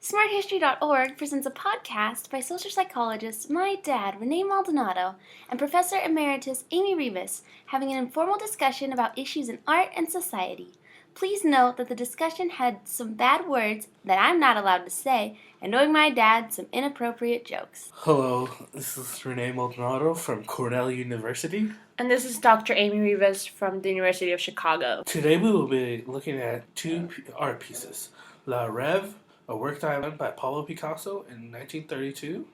SmartHistory.org presents a podcast by social psychologists my dad, Rene Maldonado, and Professor Emeritus Amy Rivas, having an informal discussion about issues in art and society. Please note that the discussion had some bad words that I'm not allowed to say, and knowing my dad, some inappropriate jokes. Hello, this is Rene Maldonado from Cornell University. And this is Dr. Amy Rivas from the University of Chicago. Today we will be looking at two art pieces. La Rêve, a work done by Pablo Picasso in 1932.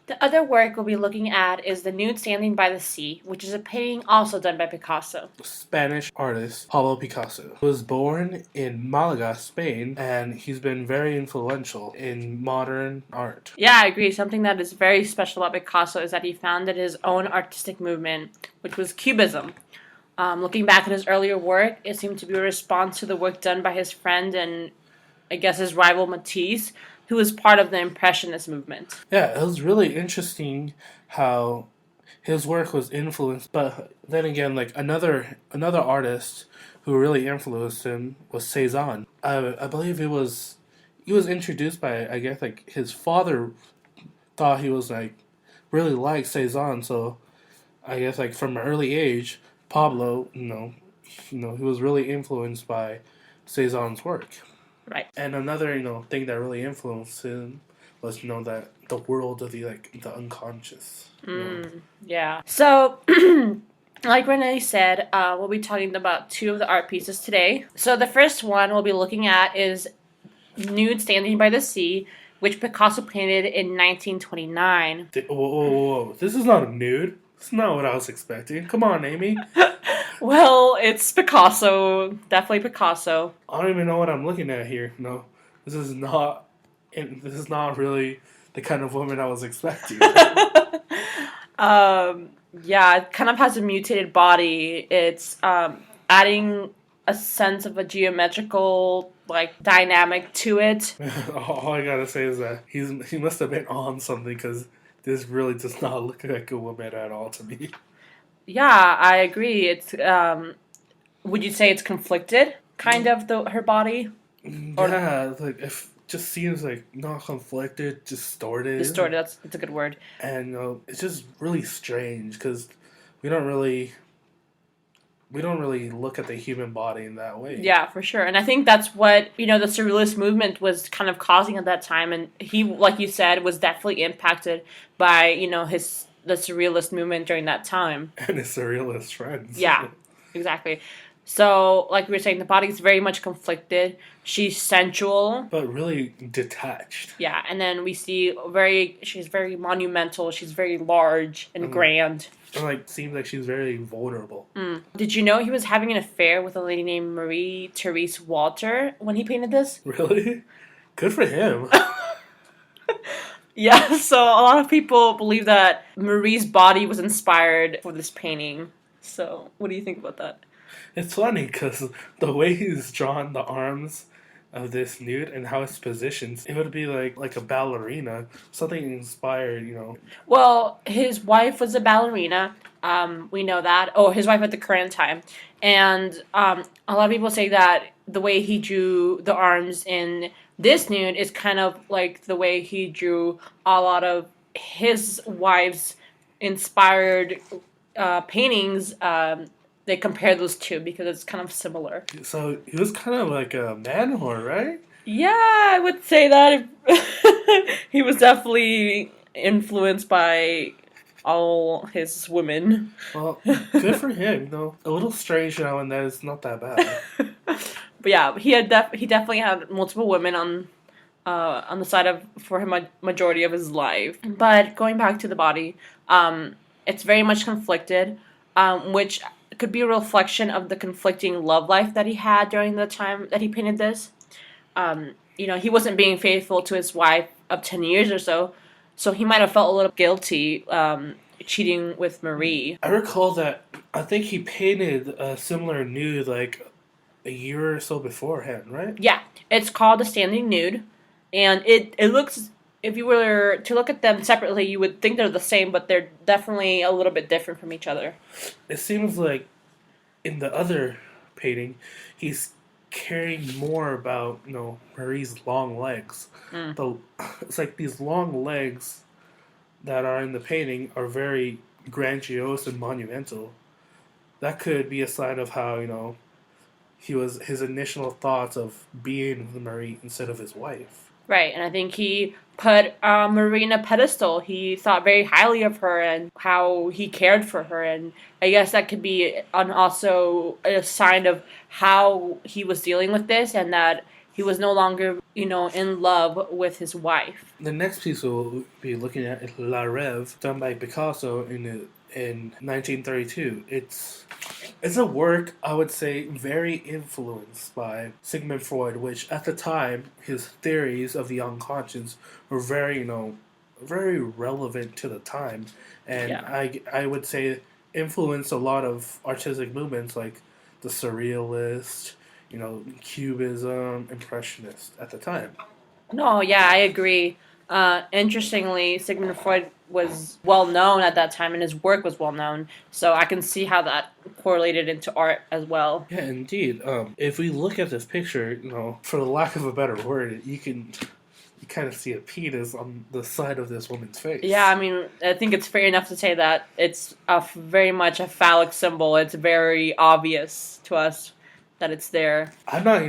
The other work we'll be looking at is The Nude Standing by the Sea, which is a painting also done by Picasso. Spanish artist Pablo Picasso was born in Malaga, Spain, and he's been very influential in modern art. Yeah, I agree. Something that is very special about Picasso is that he founded his own artistic movement, which was Cubism. Looking back at his earlier work, it seemed to be a response to the work done by his friend and, I guess, his rival Matisse, who was part of the Impressionist movement. Yeah, it was really interesting how his work was influenced, but then again, like another artist who really influenced him was Cezanne. I believe he was introduced by, I guess, like his father thought he was like really liked Cezanne, so I guess like from an early age, Pablo, he was really influenced by Cezanne's work. Right. And another, thing that really influenced him was, that the world of the unconscious. Yeah. So, like Renee said, we'll be talking about two of the art pieces today. So the first one we'll be looking at is Nude Standing by the Sea, which Picasso painted in 1929. Whoa. This is not a nude. It's not what I was expecting. Come on, Amy. Well, it's Picasso. Definitely Picasso. I don't even know what I'm looking at here. No, this is not really the kind of woman I was expecting. Yeah, it kind of has a mutated body. It's adding a sense of a geometrical dynamic to it. All I gotta say is that he must have been on something, because this really does not look like a woman at all to me. Yeah, I agree. It's would you say it's conflicted, kind of, her body? Yeah, it just seems not conflicted, distorted. Distorted, that's a good word. And it's just really strange, because we don't really look at the human body in that way. Yeah, for sure. And I think that's what, the Surrealist movement was kind of causing at that time. And he, like you said, was definitely impacted by, the Surrealist movement during that time. And his Surrealist friends. Yeah, exactly. So, like we were saying, the body's very much conflicted. She's sensual. But really detached. Yeah, and then we see she's very monumental. She's very large and grand. And seems like she's very vulnerable. Did you know he was having an affair with a lady named Marie Therese Walter when he painted this? Really? Good for him. Yeah, so a lot of people believe that Marie's body was inspired for this painting. So, what do you think about that? It's funny, because the way he's drawn the arms of this nude and how it's positioned, it would be like a ballerina, something inspired, Well, his wife was a ballerina. We know that. Oh, his wife at the current time. And a lot of people say that the way he drew the arms in this nude is kind of like the way he drew a lot of his wife's inspired paintings. They compare those two because it's kind of similar. So he was kind of like a man whore, right? Yeah, I would say that. He was definitely influenced by all his women. Well, good for him, A little strange now and then. It's not that bad. But yeah, he definitely had multiple women on the side of for him majority of his life. But going back to the body, it's very much conflicted, which could be a reflection of the conflicting love life that he had during the time that he painted this. He wasn't being faithful to his wife of 10 years or so he might have felt a little guilty cheating with Marie. I recall that I think he painted a similar nude a year or so beforehand, right? Yeah, it's called The Standing Nude, and it looks, if you were to look at them separately, you would think they're the same, but they're definitely a little bit different from each other. It seems like in the other painting, he's caring more about, Marie's long legs. It's like these long legs that are in the painting are very grandiose and monumental. That could be a sign of how, his initial thoughts of being with Marie instead of his wife. Right, and I think he put Marie in a pedestal. He thought very highly of her and how he cared for her, and I guess that could be also a sign of how he was dealing with this, and that he was no longer, in love with his wife. The next piece we'll be looking at is La Rêve, done by Picasso in 1932. It's a work, I would say, very influenced by Sigmund Freud, which at the time, his theories of the unconscious were very, very relevant to the time. And I would say influenced a lot of artistic movements like the Surrealist, Cubism, Impressionist at the time. No, yeah, I agree. Interestingly, Sigmund Freud was well known at that time, and his work was well known. So I can see how that correlated into art as well. Yeah, indeed. If we look at this picture, for the lack of a better word, you kind of see a penis on the side of this woman's face. Yeah, I mean, I think it's fair enough to say that it's very much a phallic symbol. It's very obvious to us that it's there. I'm not,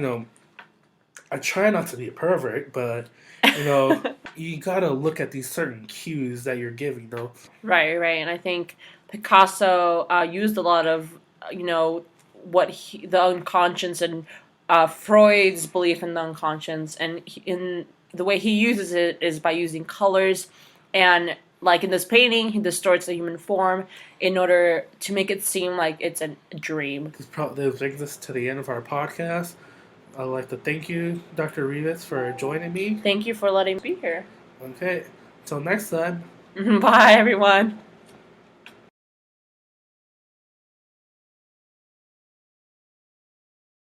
I try not to be a pervert, but, you gotta look at these certain cues that you're giving, though. Right. And I think Picasso used a lot of, the unconscious and Freud's belief in the unconscious, and in the way he uses it is by using colors, and like in this painting, he distorts the human form in order to make it seem like it's a dream. This brings us to the end of our podcast. I'd like to thank you, Dr. Rivas, for joining me. Thank you for letting me be here. Okay, until next time. Bye, everyone.